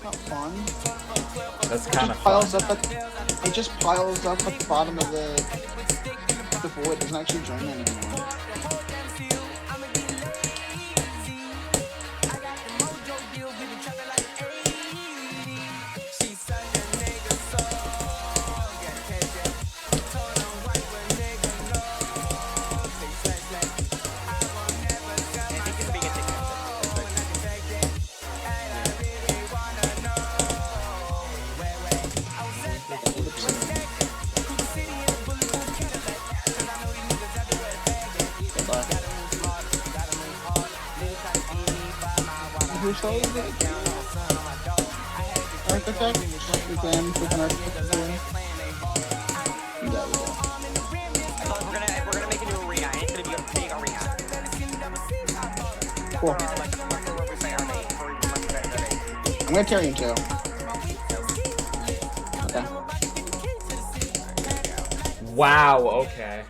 not fun. That's It kind just of piles fun. up at it just piles up at the bottom of the void. It doesn't actually drain anymore. I think it's being a dickhead. Who sold it? Architect? We can click on architect. Yeah, we do. We're gonna make a new arena, and it's gonna be a big arena. Cool. Where we play our main, where we play our main. I'm gonna carry him too. Okay. Wow, okay.